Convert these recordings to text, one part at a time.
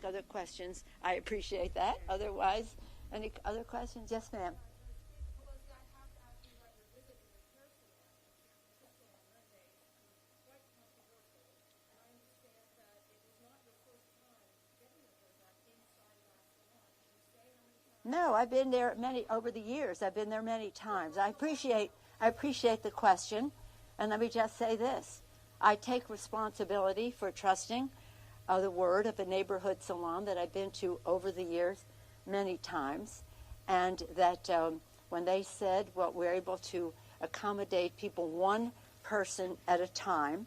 other questions, I appreciate that. Otherwise, any other questions? Yes, ma'am. No, I've been there over the years. I've been there many times. I appreciate the question, and let me just say this: I take responsibility for trusting the word of a neighborhood salon that I've been to over the years many times, and that when they said, well, we're able to accommodate people one person at a time,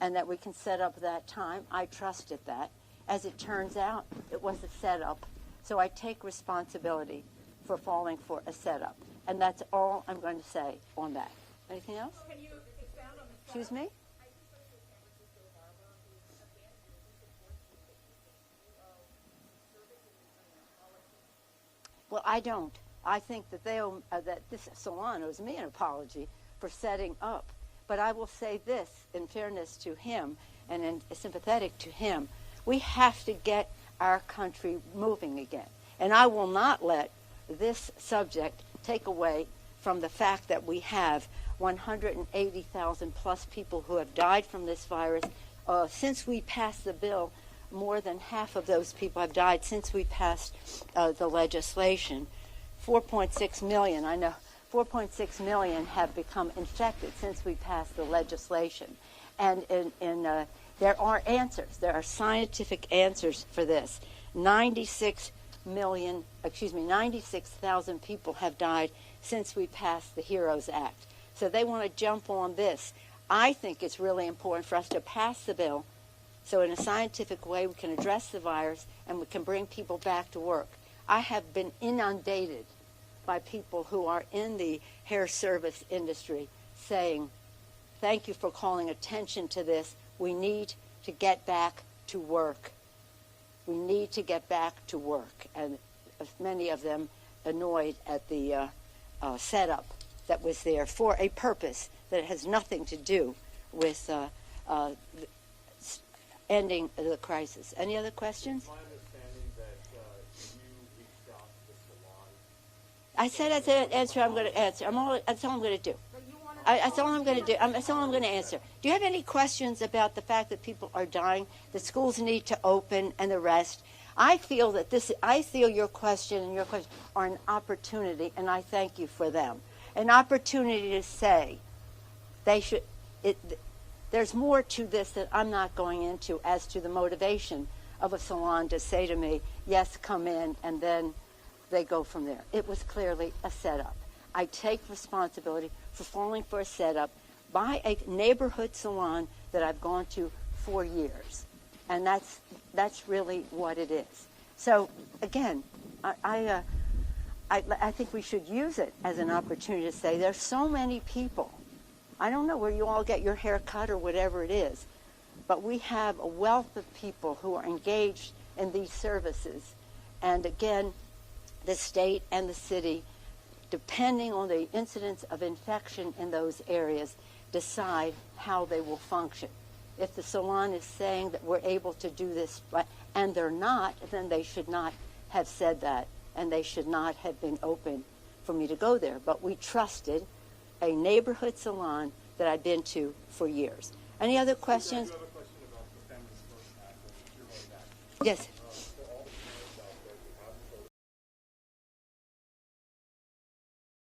and that we can set up that time, I trusted that. As it turns out, it was a setup. So I take responsibility for falling for a setup. And that's all I'm going to say on that. Anything else? Can you expound on the Excuse me? Well, I don't. I think that that this salon owes me an apology for setting up. But I will say this, in fairness to him and sympathetic to him, we have to get our country moving again. And I will not let this subject take away from the fact that we have 180,000 plus people who have died from this virus. Since we passed the bill, more than half of those people have died since we passed the legislation. 4.6 million, I know, 4.6 million have become infected since we passed the legislation. And there are answers. There are scientific answers for this. 96,000 people have died since we passed the HEROES Act. So they want to jump on this. I think it's really important for us to pass the bill so in a scientific way we can address the virus and we can bring people back to work. I have been inundated by people who are in the hair service industry saying, thank you for calling attention to this. We need to get back to work. We need to get back to work. And many of them annoyed at the setup that was there for a purpose that has nothing to do with ending the crisis. Any other questions? It's my understanding that you reached out to the salon. I said that's an answer I'm going to answer. That's all I'm going to do. That's all I'm going to do. That's all I'm going to answer. Do you have any questions about the fact that people are dying, that schools need to open, and the rest? I feel your question and your question are an opportunity, and I thank you for them. An opportunity to say they should. There's more to this that I'm not going into as to the motivation of a salon to say to me, yes, come in, and then they go from there. It was clearly a setup. I take responsibility for falling for a setup by a neighborhood salon that I've gone to for years. And that's really what it is. So, again, I think we should use it as an opportunity to say there's so many people. I don't know where you all get your hair cut or whatever it is, but we have a wealth of people who are engaged in these services. And again, the state and the city, depending on the incidence of infection in those areas, decide how they will function. If the salon is saying that we're able to do this, and they're not, then they should not have said that, and they should not have been open for me to go there. But we trusted a neighborhood salon that I'd been to for years. Any other questions? I do have a question about the Families First Act. Yes.